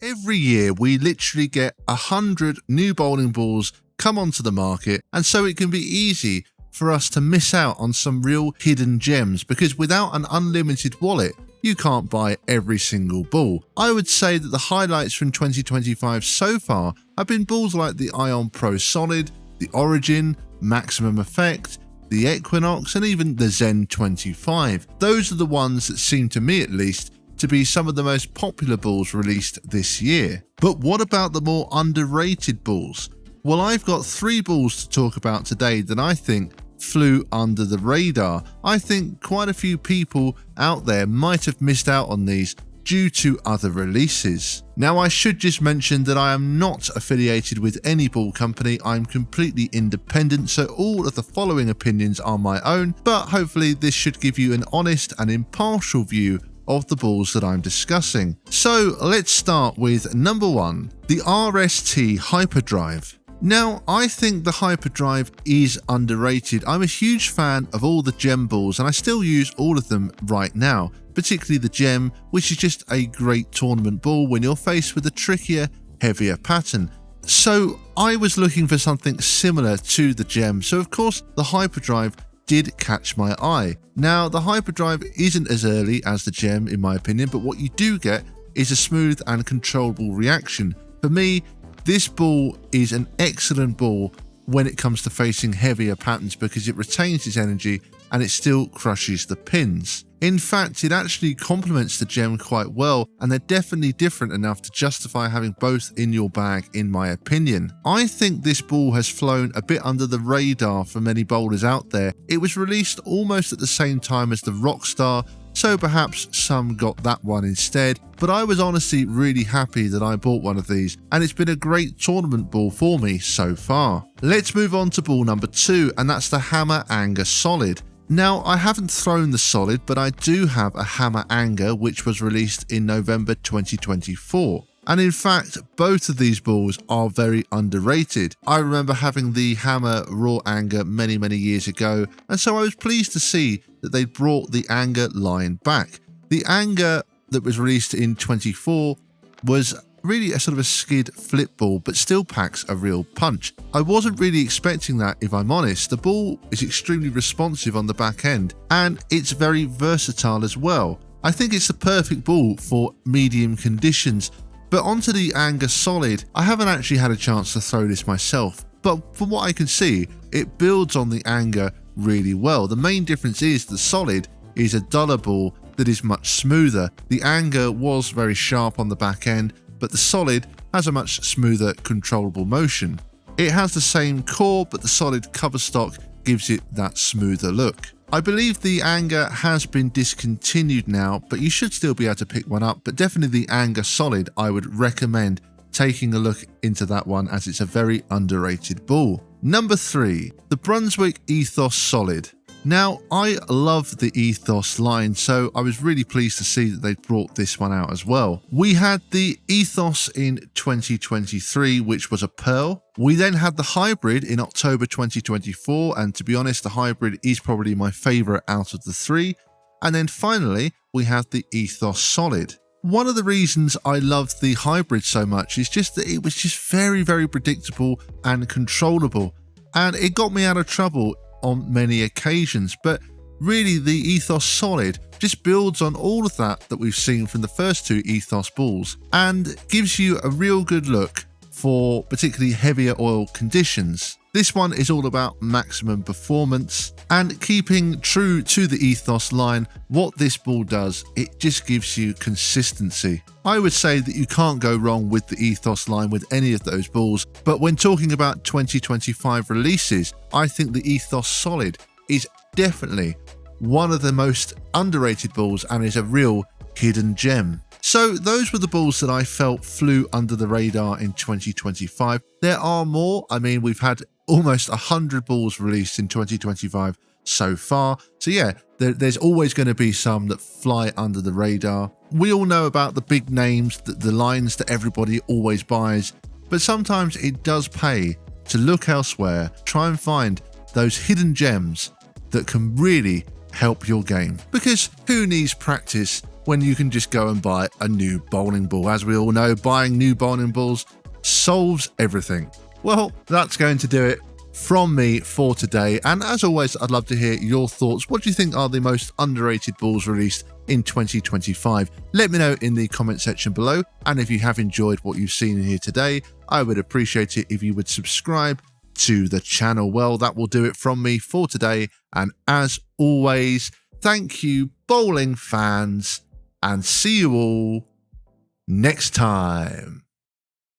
Every year we literally get 100 new bowling balls come onto the market, and so it can be easy for us to miss out on some real hidden gems, because without an unlimited wallet you can't buy every single ball. I would say that the highlights from 2025 so far have been balls like the Ion Pro Solid, the Origin, Maximum Effect, the Equinox, and even the Zen 25. Those are the ones that seem, to me at least, to be some of the most popular balls released this year. But what about the more underrated balls? Well, I've got 3 balls to talk about today that I think flew under the radar. I think quite a few people out there might have missed out on these due to other releases. Now, I should just mention that I am not affiliated with any ball company. I'm completely independent, so all of the following opinions are my own, but hopefully this should give you an honest and impartial view of the balls that I'm discussing. So let's start with number 1, the RST Hyperdrive. Now, I think the Hyperdrive is underrated. I'm a huge fan of all the gem balls, and I still use all of them right now, particularly the gem, which is just a great tournament ball when you're faced with a trickier, heavier pattern. So I was looking for something similar to the gem, so of course the Hyperdrive did catch my eye. Now, the Hyperdrive isn't as early as the gem in my opinion, but what you do get is a smooth and controllable reaction. For me, this ball is an excellent ball when it comes to facing heavier patterns because it retains its energy and it still crushes the pins. In fact, it actually complements the gem quite well, and they're definitely different enough to justify having both in your bag in my opinion. I think this ball has flown a bit under the radar for many bowlers out there. It was released almost at the same time as the Rockstar, so perhaps some got that one instead, but I was honestly really happy that I bought one of these, and it's been a great tournament ball for me so far. Let's move on to ball number 2, and that's the Hammer Anger Solid. Now, I haven't thrown the Solid, but I do have a Hammer Anger which was released in November 2024. And in fact, both of these balls are very underrated. I remember having the Hammer Raw Anger many years ago, and so I was pleased to see that they brought the Anger line back. The Anger that was released in 24 was really a sort of a skid flip ball, but still packs a real punch. I wasn't really expecting that, if I'm honest. The ball is extremely responsive on the back end, and it's very versatile as well. I think it's the perfect ball for medium conditions. But onto the Anger Solid, I haven't actually had a chance to throw this myself, but from what I can see, it builds on the Anger really well. The main difference is the Solid is a duller ball that is much smoother. The Anger was very sharp on the back end, but the Solid has a much smoother, controllable motion. It has the same core, but the Solid cover stock gives it that smoother look. I believe the Anger has been discontinued now, but you should still be able to pick one up. But definitely the Anger Solid, I would recommend taking a look into that one, as it's a very underrated ball. Number 3, the Brunswick Ethos Solid. Now, I love the Ethos line, so I was really pleased to see that they brought this one out as well. We had the Ethos in 2023, which was a pearl. We then had the Hybrid in October 2024, and to be honest, the Hybrid is probably my favourite out of the 3. And then finally, we have the Ethos Solid. One of the reasons I loved the Hybrid so much is just that it was just very predictable and controllable, and it got me out of trouble on many occasions. But really, the Ethos Solid just builds on all of that we've seen from the first 2 Ethos balls and gives you a real good look for particularly heavier oil conditions. This one is all about maximum performance, and keeping true to the Ethos line, what this ball does, it just gives you consistency. I would say that you can't go wrong with the Ethos line with any of those balls, but when talking about 2025 releases, I think the Ethos Solid is definitely one of the most underrated balls and is a real hidden gem. So those were the balls that I felt flew under the radar in 2025. There are more. I mean, we've had almost 100 balls released in 2025 so far. So yeah, there's always going to be some that fly under the radar. We all know about the big names, the lines that everybody always buys, but sometimes it does pay to look elsewhere, try and find those hidden gems that can really help your game. Because who needs practice when you can just go and buy a new bowling ball. As we all know, buying new bowling balls solves everything. Well, that's going to do it from me for today. And as always, I'd love to hear your thoughts. What do you think are the most underrated balls released in 2025? Let me know in the comment section below. And if you have enjoyed what you've seen here today, I would appreciate it if you would subscribe to the channel. Well, that will do it from me for today. And as always, thank you, bowling fans, and see you all next time.